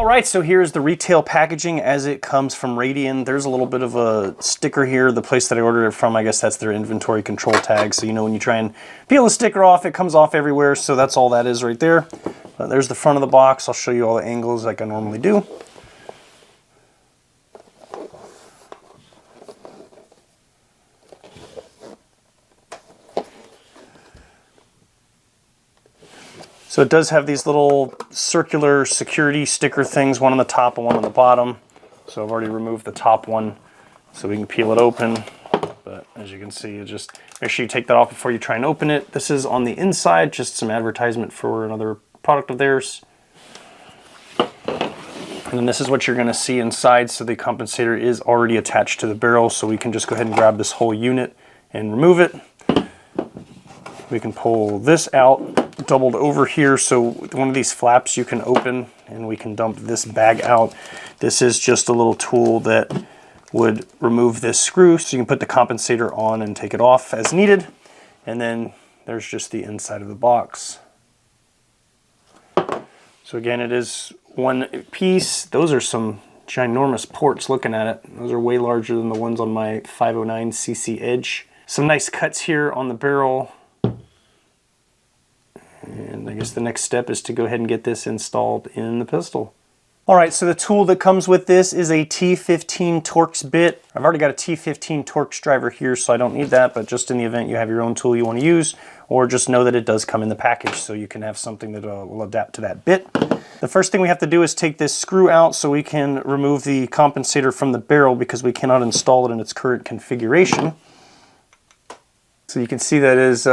All right, so here's the retail packaging as it comes from Radian. There's a little bit of a sticker here. The place that I ordered it from, I guess that's their inventory control tag. So you know when you try and peel the sticker off, it comes off everywhere. So that's all that is right there. There's the front of the box. I'll show you all the angles like I normally do. So it does have these little circular security sticker things, one on the top and one on the bottom. So I've already removed the top one so we can peel it open. But as you can see, you just make sure you take that off before you try and open it. This is on the inside, just some advertisement for another product of theirs. And then this is what you're gonna see inside. So the compensator is already attached to the barrel, so we can just go ahead and grab this whole unit and remove it. We can pull this out, doubled over here, so one of these flaps you can open and we can dump this bag out. This is just a little tool that would remove this screw, so you can put the compensator on and take it off as needed. And then there's just the inside of the box. So again, it is one piece. Those are some ginormous ports looking at it. Those are way larger than the ones on my 509cc Edge. Some nice cuts here on the barrel. And I guess the next step is to go ahead and get this installed in the pistol. All right, so the tool that comes with this is a T15 Torx bit. I've already got a T15 Torx driver here, so I don't need that, but just in the event you have your own tool you want to use, or just know that it does come in the package, so you can have something that will adapt to that bit. The first thing we have to do is take this screw out so we can remove the compensator from the barrel because we cannot install it in its current configuration. So you can see that is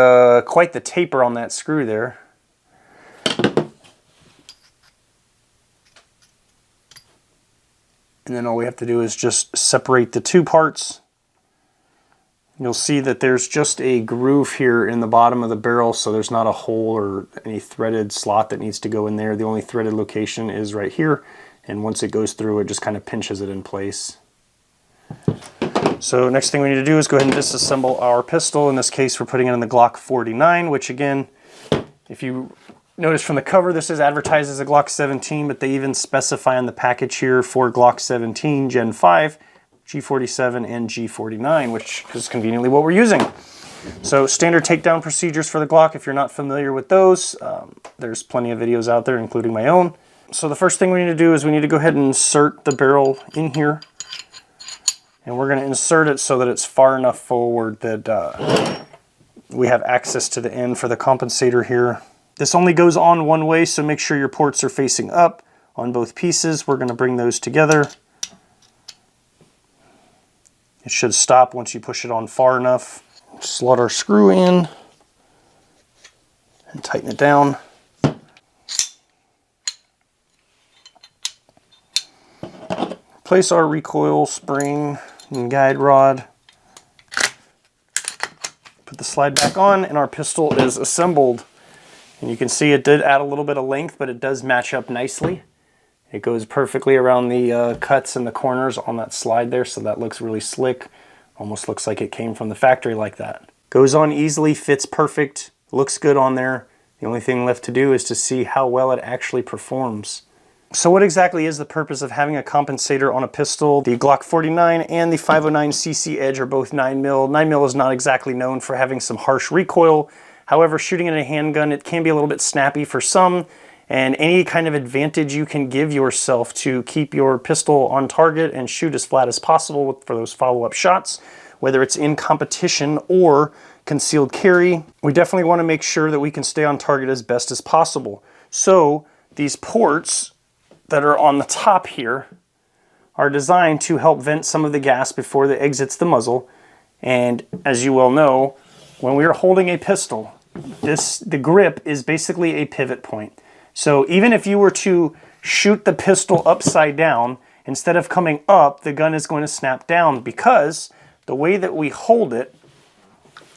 quite the taper on that screw there. And then all we have to do is just separate the two parts. You'll see that there's just a groove here in the bottom of the barrel, so there's not a hole or any threaded slot that needs to go in there. The only threaded location is right here, and once it goes through, it just kind of pinches it in place. So next thing we need to do is go ahead and disassemble our pistol. In this case, we're putting it in the Glock 49, which again, if you notice from the cover, this is advertised as a Glock 17, but they even specify on the package here for Glock 17 Gen 5, G47, and G49, which is conveniently what we're using. So standard takedown procedures for the Glock, if you're not familiar with those, there's plenty of videos out there, including my own. So the first thing we need to do is we need to go ahead and insert the barrel in here. And we're going to insert it so that it's far enough forward that we have access to the end for the compensator here. This only goes on one way, so make sure your ports are facing up on both pieces. We're going to bring those together. It should stop once you push it on far enough. Slot our screw in and tighten it down. Place our recoil spring and guide rod. Put the slide back on and our pistol is assembled. And you can see it did add a little bit of length, but it does match up nicely. It goes perfectly around the cuts and the corners on that slide there, so that looks really slick. Almost looks like it came from the factory like that. Goes on easily, fits perfect, looks good on there. The only thing left to do is to see how well it actually performs. So what exactly is the purpose of having a compensator on a pistol? The Glock 49 and the 509cc Edge are both 9mm. 9mm is not exactly known for having some harsh recoil. However, shooting in a handgun, it can be a little bit snappy for some, and any kind of advantage you can give yourself to keep your pistol on target and shoot as flat as possible for those follow-up shots, whether it's in competition or concealed carry, we definitely want to make sure that we can stay on target as best as possible. So these ports that are on the top here are designed to help vent some of the gas before it exits the muzzle. And as you well know, when we are holding a pistol, the grip is basically a pivot point. So even if you were to shoot the pistol upside down, instead of coming up, the gun is going to snap down because the way that we hold it,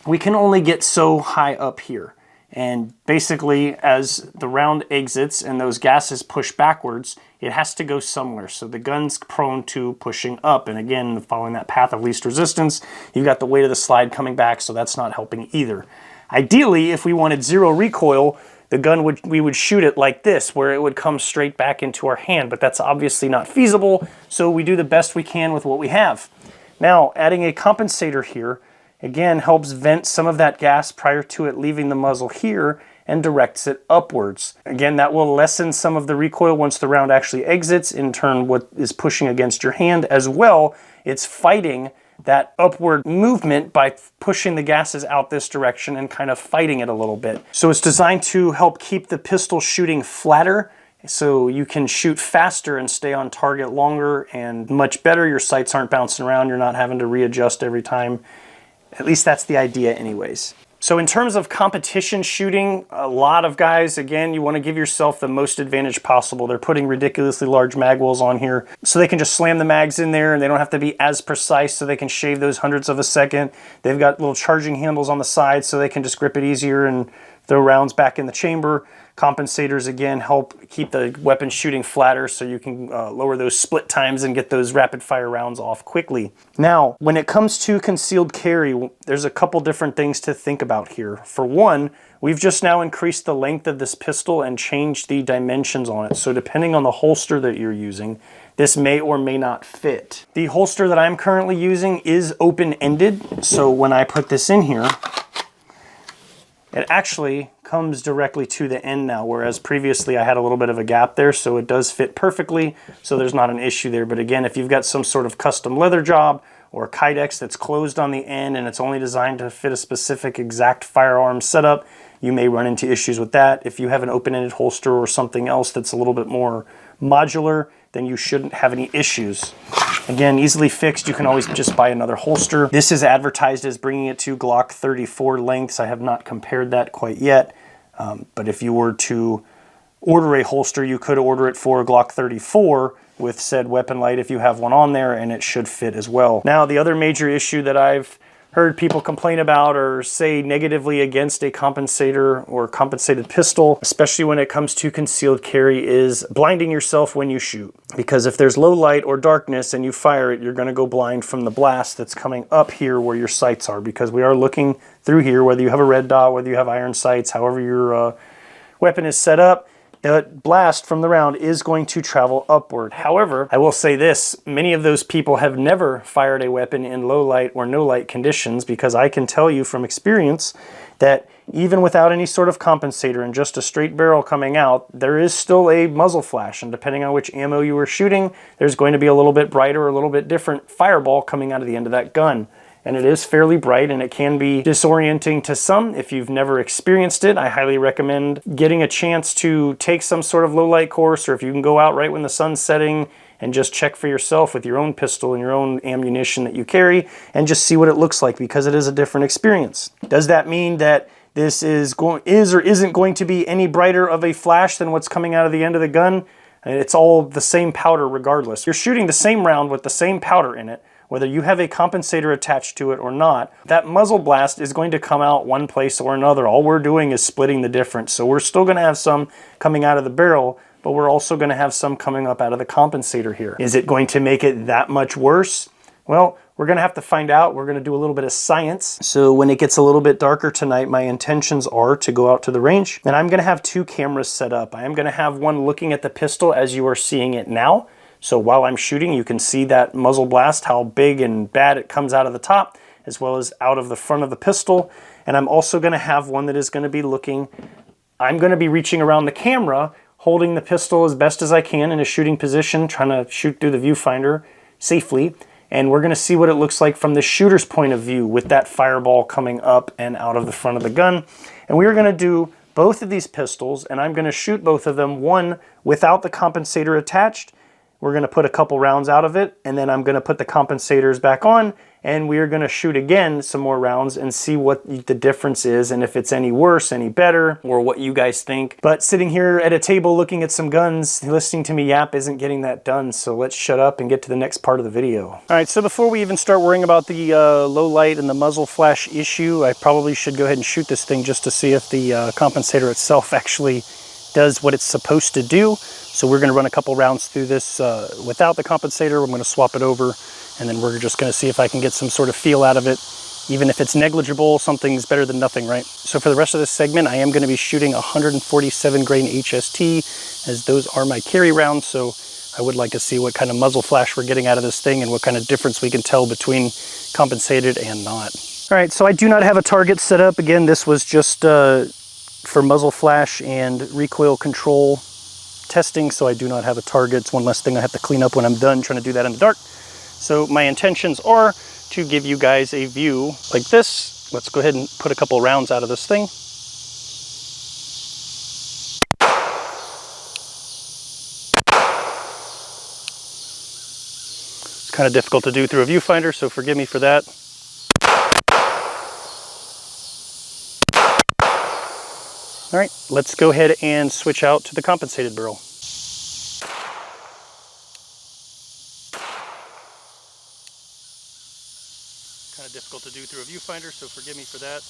we can only get so high up here. And basically, as the round exits and those gases push backwards, it has to go somewhere. So the gun's prone to pushing up. And again, following that path of least resistance, you've got the weight of the slide coming back, so that's not helping either. Ideally, if we wanted zero recoil, the gun we would shoot it like this, where it would come straight back into our hand, but that's obviously not feasible, so we do the best we can with what we have. Now, adding a compensator here, again, helps vent some of that gas prior to it leaving the muzzle here and directs it upwards. Again, that will lessen some of the recoil once the round actually exits, in turn what is pushing against your hand as well. It's fighting that upward movement by pushing the gases out this direction and kind of fighting it a little bit. So it's designed to help keep the pistol shooting flatter, so you can shoot faster and stay on target longer and much better. Your sights aren't bouncing around, you're not having to readjust every time. At least that's the idea anyways. So in terms of competition shooting, a lot of guys, again, you want to give yourself the most advantage possible. They're putting ridiculously large mag wells on here so they can just slam the mags in there and they don't have to be as precise, so they can shave those hundredths of a second. They've got little charging handles on the side so they can just grip it easier and throw rounds back in the chamber. Compensators, again, help keep the weapon shooting flatter so you can lower those split times and get those rapid fire rounds off quickly. Now, when it comes to concealed carry, there's a couple different things to think about here. For one, we've just now increased the length of this pistol and changed the dimensions on it. So depending on the holster that you're using, this may or may not fit. The holster that I'm currently using is open-ended, so when I put this in here, it actually comes directly to the end now, whereas previously I had a little bit of a gap there, so it does fit perfectly, so there's not an issue there. But again, if you've got some sort of custom leather job or a Kydex that's closed on the end and it's only designed to fit a specific exact firearm setup, you may run into issues with that. If you have an open-ended holster or something else that's a little bit more modular, then you shouldn't have any issues. Again, easily fixed. You can always just buy another holster. This is advertised as bringing it to Glock 34 lengths. I have not compared that quite yet, but if you were to order a holster, you could order it for Glock 34 with said weapon light if you have one on there, and it should fit as well. Now, the other major issue that I've heard people complain about or say negatively against a compensator or compensated pistol, especially when it comes to concealed carry, is blinding yourself when you shoot. Because if there's low light or darkness and you fire it, you're going to go blind from the blast that's coming up here where your sights are, because we are looking through here, whether you have a red dot, whether you have iron sights, however your weapon is set up. The blast from the round is going to travel upward. However, I will say this, many of those people have never fired a weapon in low light or no light conditions, because I can tell you from experience that even without any sort of compensator and just a straight barrel coming out, there is still a muzzle flash, and depending on which ammo you are shooting, there's going to be a little bit brighter or a little bit different fireball coming out of the end of that gun. And it is fairly bright, and it can be disorienting to some. If you've never experienced it, I highly recommend getting a chance to take some sort of low light course, or if you can go out right when the sun's setting and just check for yourself with your own pistol and your own ammunition that you carry and just see what it looks like, because it is a different experience. Does that mean that this is or isn't going to be any brighter of a flash than what's coming out of the end of the gun? It's all the same powder regardless. You're shooting the same round with the same powder in it, whether you have a compensator attached to it or not. That muzzle blast is going to come out one place or another. All we're doing is splitting the difference. So we're still going to have some coming out of the barrel, but we're also going to have some coming up out of the compensator here. Is it going to make it that much worse? Well, we're going to have to find out. We're going to do a little bit of science. So when it gets a little bit darker tonight, my intentions are to go out to the range, and I'm going to have two cameras set up. I am going to have one looking at the pistol as you are seeing it now. So while I'm shooting, you can see that muzzle blast, how big and bad it comes out of the top, as well as out of the front of the pistol. And I'm also going to have one that is going to be looking, I'm going to be reaching around the camera, holding the pistol as best as I can in a shooting position, trying to shoot through the viewfinder safely. And we're going to see what it looks like from the shooter's point of view with that fireball coming up and out of the front of the gun. And we're going to do both of these pistols, and I'm going to shoot both of them, one without the compensator attached. We're going to put a couple rounds out of it, and then I'm going to put the compensators back on, and we are going to shoot again some more rounds and see what the difference is, and if it's any worse, any better, or what you guys think. But sitting here at a table looking at some guns, listening to me yap isn't getting that done, so let's shut up and get to the next part of the video. All right, so before we even start worrying about the low light and the muzzle flash issue, I probably should go ahead and shoot this thing just to see if the compensator itself actually does what it's supposed to do. So we're going to run a couple rounds through this without the compensator. I'm going to swap it over, and then we're just going to see if I can get some sort of feel out of it Even if it's negligible, something's better than nothing, right? So for the rest of this segment, I am going to be shooting 147 grain HST, as those are my carry rounds. So I would like to see what kind of muzzle flash we're getting out of this thing and what kind of difference we can tell between compensated and not. All right, so I do not have a target set up. Again, this was just for muzzle flash and recoil control testing, so I do not have a target. It's one less thing I have to clean up when I'm done trying to do that in the dark. So my intentions are to give you guys a view like this. Let's go ahead and put a couple rounds out of this thing. It's kind of difficult to do through a viewfinder, so forgive me for that. All right, let's go ahead and switch out to the compensated barrel. Kind of difficult to do through a viewfinder, so forgive me for that.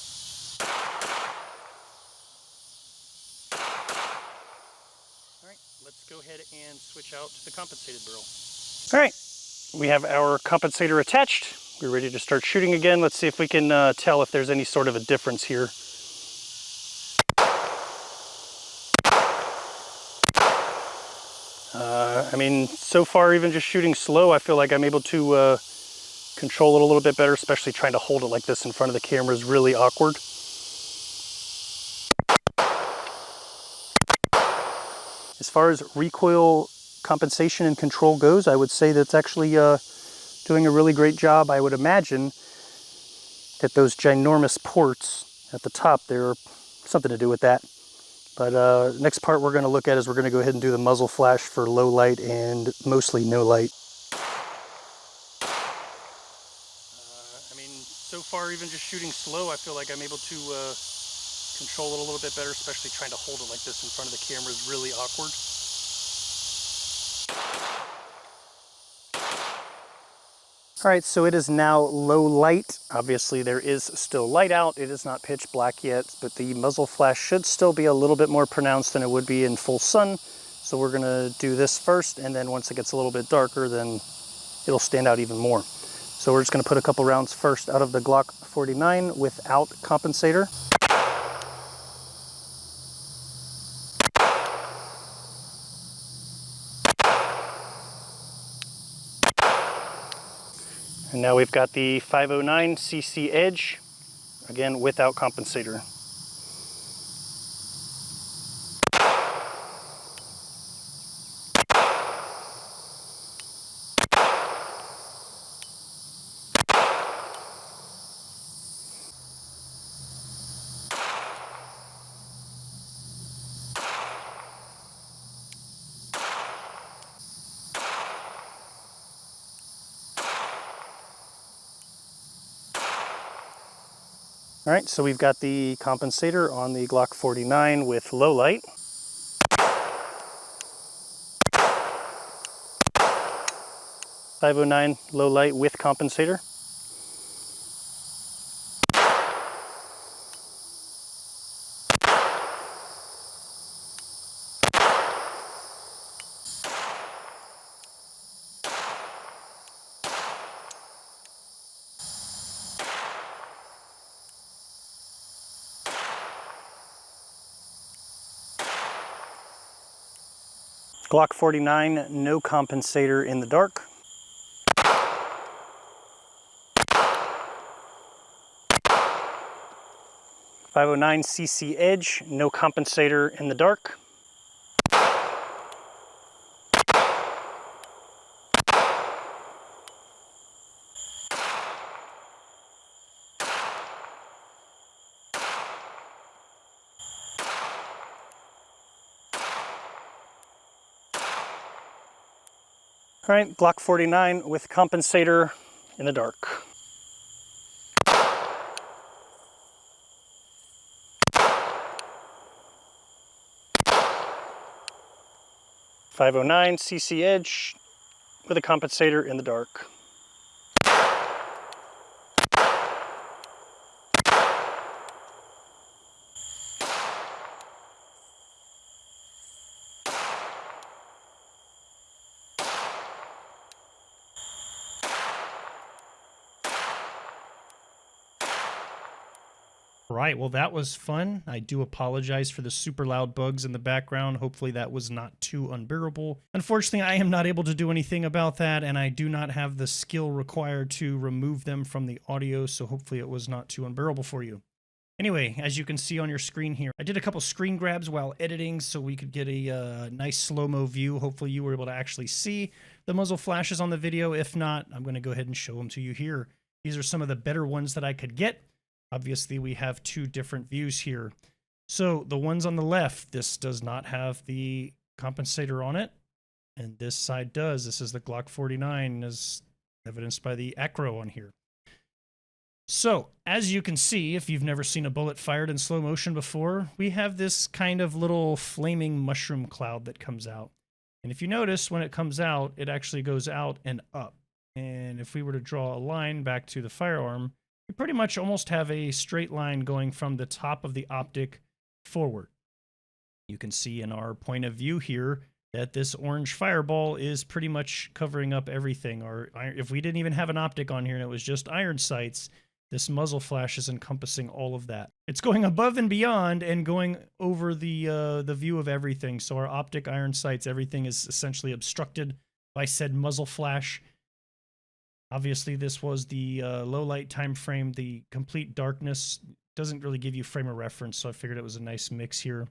All right, let's go ahead and switch out to the compensated barrel. All right, we have our compensator attached. We're ready to start shooting again. Let's see if we can tell if there's any sort of a difference here. I mean, so far, even just shooting slow, I feel like I'm able to control it a little bit better, especially trying to hold it like this in front of the camera is really awkward. As far as recoil compensation and control goes, I would say that's actually doing a really great job. I would imagine that those ginormous ports at the top there are something to do with that. But next part we're going to look at is we're going to go ahead and do the muzzle flash for low light and mostly no light. I mean, so far even just shooting slow, I feel like I'm able to control it a little bit better, especially trying to hold it like this in front of the camera is really awkward. All right, so it is now low light. Obviously there is still light out. It is not pitch black yet, but the muzzle flash should still be a little bit more pronounced than it would be in full sun. So we're gonna do this first, and then once it gets a little bit darker, then it'll stand out even more. So we're just gonna put a couple rounds first out of the Glock 49 without compensator. And now we've got the 509 cc Edge, again without compensator. All right, so we've got the compensator on the Glock 49 with low light. .509 low light with compensator. Glock 49, no compensator in the dark. .509 cc Edge, no compensator in the dark. All right, Glock 49 with compensator in the dark. .509 cc Edge with a compensator in the dark. Right, well, that was fun. I do apologize for the super loud bugs in the background. Hopefully that was not too unbearable. Unfortunately, I am not able to do anything about that, and I do not have the skill required to remove them from the audio, so hopefully it was not too unbearable for you. Anyway, as you can see on your screen here, I did a couple screen grabs while editing so we could get a nice slow-mo view. Hopefully you were able to actually see the muzzle flashes on the video. If not, I'm going to go ahead and show them to you here. These are some of the better ones that I could get. Obviously, we have two different views here. So the ones on the left, this does not have the compensator on it, and this side does. This is the Glock 49, as evidenced by the Outtro on here. So, as you can see, if you've never seen a bullet fired in slow motion before, we have this kind of little flaming mushroom cloud that comes out. And if you notice, when it comes out, it actually goes out and up. And if we were to draw a line back to the firearm, we pretty much almost have a straight line going from the top of the optic forward. You can see in our point of view here that this orange fireball is pretty much covering up everything. Or if we didn't even have an optic on here and it was just iron sights, this muzzle flash is encompassing all of that. It's going above and beyond and going over the view of everything. So our optic, iron sights, everything is essentially obstructed by said muzzle flash. Obviously, this was the low light time frame. The complete darkness doesn't really give you frame of reference, so I figured it was a nice mix here.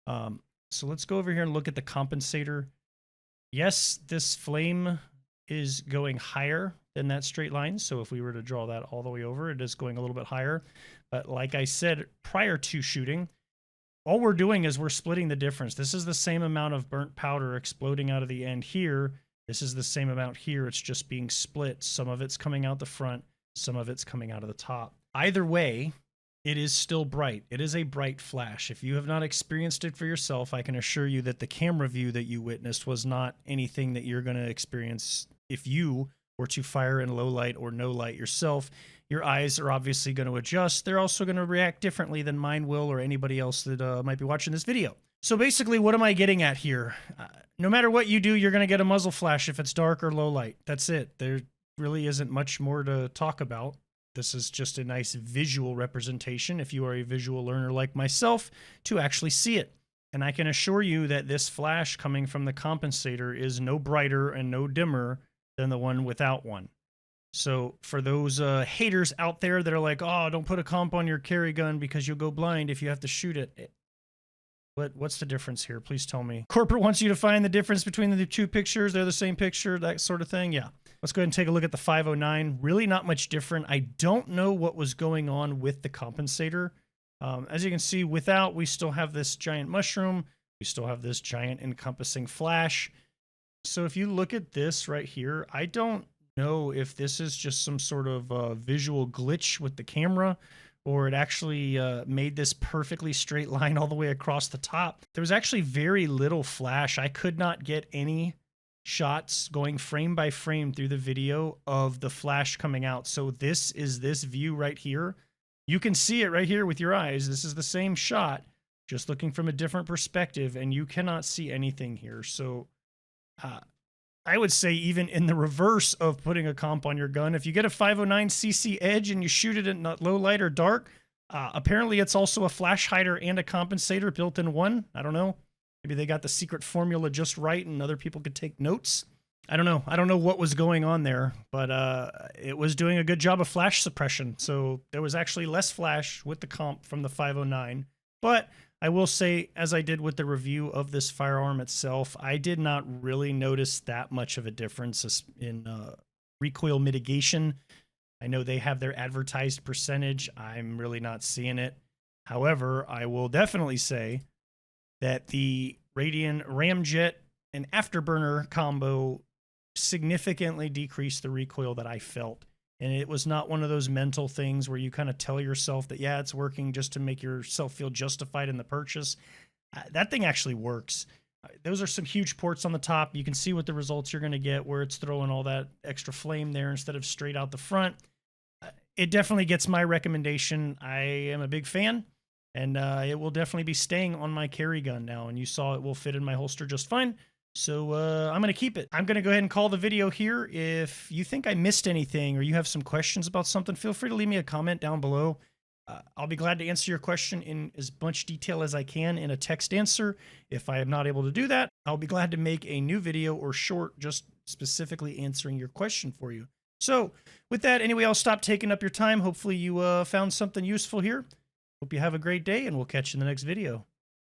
So let's go over here and look at the compensator. Yes, this flame is going higher than that straight line, so if we were to draw that all the way over, it is going a little bit higher. But like I said prior to shooting, all we're doing is we're splitting the difference. This is the same amount of burnt powder exploding out of the end here. This is the same amount here. It's just being split. Some of it's coming out the front. Some of it's coming out of the top. Either way, it is still bright. It is a bright flash. If you have not experienced it for yourself, I can assure you that the camera view that you witnessed was not anything that you're going to experience if you were to fire in low light or no light yourself. Your eyes are obviously going to adjust. They're also going to react differently than mine will or anybody else that might be watching this video. So basically, what am I getting at here? No matter what you do, you're going to get a muzzle flash if it's dark or low light. That's it. There really isn't much more to talk about. This is just a nice visual representation, if you are a visual learner like myself, to actually see it. And I can assure you that this flash coming from the compensator is no brighter and no dimmer than the one without one. So for those haters out there that are like, oh, don't put a comp on your carry gun because you'll go blind if you have to shoot it. What's the difference here? Please tell me. Corporate wants you to find the difference between the two pictures. They're the same picture, that sort of thing. Yeah. Let's go ahead and take a look at the 509. Really not much different. I don't know what was going on with the compensator. As you can see, without, we still have this giant mushroom. We still have this giant encompassing flash. So if you look at this right here, I don't know if this is just some sort of visual glitch with the camera, or it actually made this perfectly straight line all the way across the top. There was actually very little flash. I could not get any shots going frame by frame through the video of the flash coming out. So this is this view right here. You can see it right here with your eyes. This is the same shot, just looking from a different perspective, and you cannot see anything here. So I would say even in the reverse of putting a comp on your gun, if you get a 509cc Edge and you shoot it in low light or dark, apparently it's also a flash hider and a compensator built in one. I don't know. Maybe they got the secret formula just right and other people could take notes. I don't know. I don't know what was going on there, but it was doing a good job of flash suppression. So there was actually less flash with the comp from the 509. But I will say, as I did with the review of this firearm itself, I did not really notice that much of a difference in recoil mitigation. I know they have their advertised percentage. I'm really not seeing it. However, I will definitely say that the Radian Ramjet and Afterburner combo significantly decreased the recoil that I felt. And it was not one of those mental things where you kind of tell yourself that, yeah, it's working just to make yourself feel justified in the purchase. That thing actually works. Those are some huge ports on the top. You can see what the results you're going to get where it's throwing all that extra flame there instead of straight out the front. It definitely gets my recommendation. I am a big fan, and it will definitely be staying on my carry gun now. And you saw it will fit in my holster just fine. So I'm going to keep it. I'm going to go ahead and call the video here. If you think I missed anything or you have some questions about something, feel free to leave me a comment down below. I'll be glad to answer your question in as much detail as I can in a text answer. If I am not able to do that, I'll be glad to make a new video or short just specifically answering your question for you. So with that, anyway, I'll stop taking up your time. Hopefully you found something useful here. Hope you have a great day, and we'll catch you in the next video.